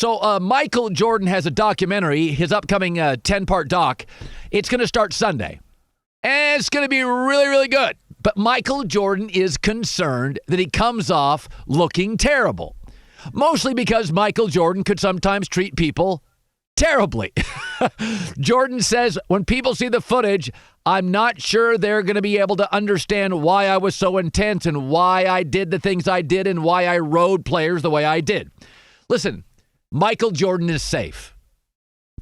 So Michael Jordan has a documentary, his upcoming 10-part doc. It's going to start Sunday. And it's going to be really, really good. But Michael Jordan is concerned that he comes off looking terrible. Mostly because Michael Jordan could sometimes treat people terribly. Jordan says, when people see the footage, I'm not sure they're going to be able to understand why I was so intense and why I did the things I did and why I rode players the way I did. Listen, Michael Jordan is safe.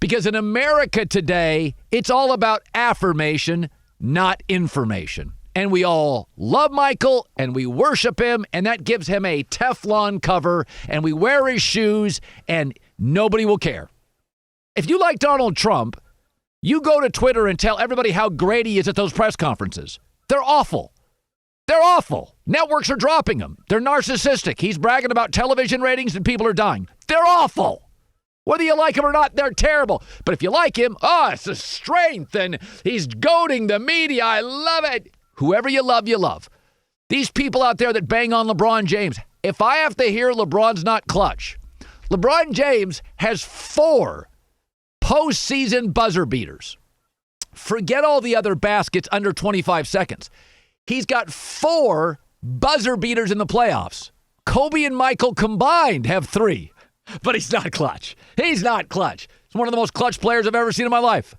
Because in America today, it's all about affirmation, not information. And we all love Michael, and we worship him, and that gives him a Teflon cover, and we wear his shoes, and nobody will care. If you like Donald Trump, you go to Twitter and tell everybody how great he is at those press conferences. They're awful. They're awful. Networks are dropping him. They're narcissistic. He's bragging about television ratings and people are dying. They're awful. Whether you like him or not, they're terrible. But if you like him, it's a strength, and he's goading the media. I love it. Whoever you love, you love. These people out there that bang on LeBron James, if I have to hear LeBron's not clutch, LeBron James has 4 postseason buzzer beaters. Forget all the other baskets under 25 seconds. He's got 4 buzzer beaters in the playoffs. Kobe and Michael combined have 3, but he's not clutch. He's not clutch. He's one of the most clutch players I've ever seen in my life.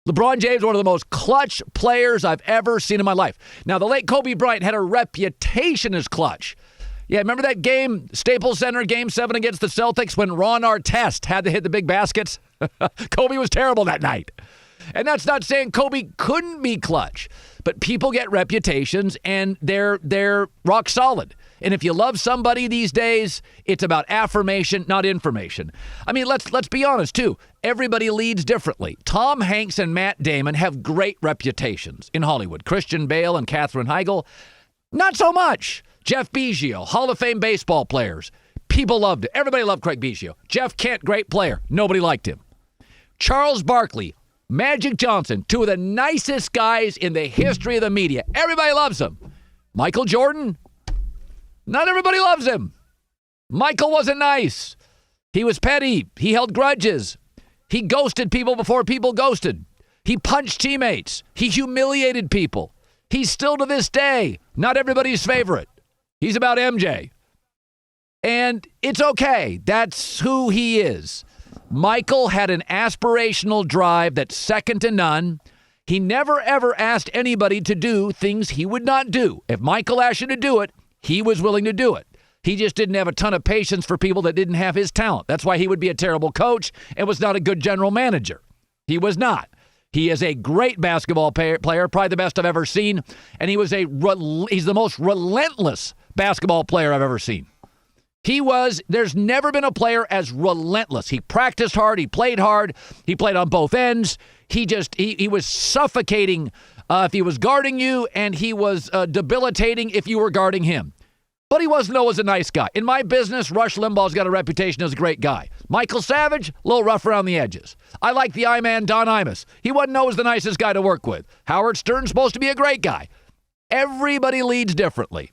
LeBron James, one of the most clutch players I've ever seen in my life. Now, the late Kobe Bryant had a reputation as clutch. Yeah, remember that game, Staples Center, Game 7 against the Celtics, when Ron Artest had to hit the big baskets? Kobe was terrible that night. And that's not saying Kobe couldn't be clutch, but people get reputations, and they're rock solid. And if you love somebody these days, it's about affirmation, not information. I mean, let's be honest, too. Everybody leads differently. Tom Hanks and Matt Damon have great reputations in Hollywood. Christian Bale and Katherine Heigl, not so much. Jeff Biggio, Hall of Fame baseball players. People loved it. Everybody loved Craig Biggio. Jeff Kent, great player. Nobody liked him. Charles Barkley, Magic Johnson, 2 of the nicest guys in the history of the media. Everybody loves them. Michael Jordan, not everybody loves him. Michael wasn't nice. He was petty. He held grudges. He ghosted people before people ghosted. He punched teammates. He humiliated people. He's still to this day not everybody's favorite. He's about MJ. And it's okay. That's who he is. Michael had an aspirational drive that's second to none. He never, ever asked anybody to do things he would not do. If Michael asked you to do it, he was willing to do it. He just didn't have a ton of patience for people that didn't have his talent. That's why he would be a terrible coach and was not a good general manager. He was not. He is a great basketball player, probably the best I've ever seen. And he's the most relentless basketball player I've ever seen. There's never been a player as relentless. He practiced hard. He played hard. He played on both ends. He was suffocating if he was guarding you, and he was debilitating if you were guarding him. But he wasn't always a nice guy. In my business, Rush Limbaugh's got a reputation as a great guy. Michael Savage, a little rough around the edges. I like the I-Man, Don Imus. He wasn't always the nicest guy to work with. Howard Stern's supposed to be a great guy. Everybody leads differently.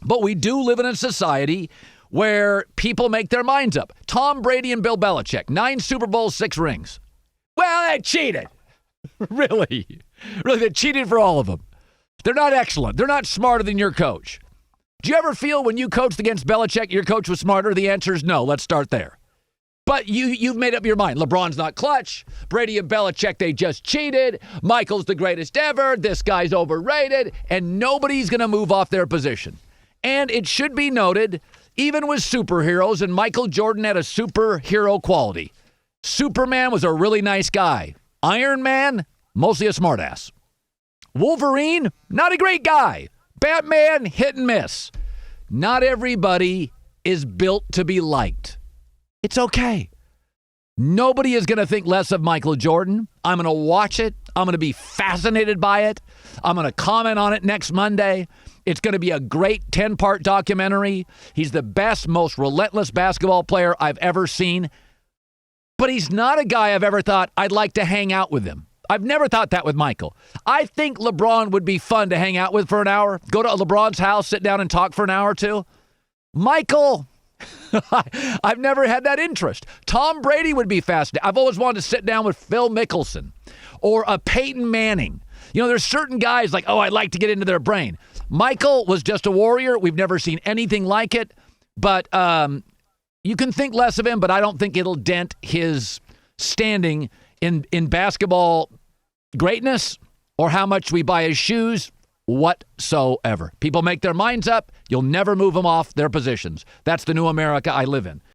But we do live in a society where people make their minds up. Tom Brady and Bill Belichick, 9 Super Bowls, 6 rings. Well, they cheated. Really, they cheated for all of them. They're not excellent. They're not smarter than your coach. Do you ever feel when you coached against Belichick, your coach was smarter? The answer is no. Let's start there. But you've made up your mind. LeBron's not clutch. Brady and Belichick, they just cheated. Michael's the greatest ever. This guy's overrated. And nobody's going to move off their position. And it should be noted, even with superheroes, and Michael Jordan had a superhero quality. Superman was a really nice guy. Iron Man, mostly a smartass. Wolverine, not a great guy. Batman, hit and miss. Not everybody is built to be liked. It's okay. Nobody is going to think less of Michael Jordan. I'm going to watch it. I'm going to be fascinated by it. I'm going to comment on it next Monday. It's going to be a great 10-part documentary. He's the best, most relentless basketball player I've ever seen. But he's not a guy I've ever thought I'd like to hang out with him. I've never thought that with Michael. I think LeBron would be fun to hang out with for an hour. Go to LeBron's house, sit down and talk for an hour or two. Michael, I've never had that interest. Tom Brady would be fascinating. I've always wanted to sit down with Phil Mickelson or a Peyton Manning. You know, there's certain guys like, oh, I'd like to get into their brain. Michael was just a warrior. We've never seen anything like it. But you can think less of him, but I don't think it'll dent his standing in basketball greatness or how much we buy his shoes whatsoever. People make their minds up. You'll never move them off their positions. That's the new America I live in.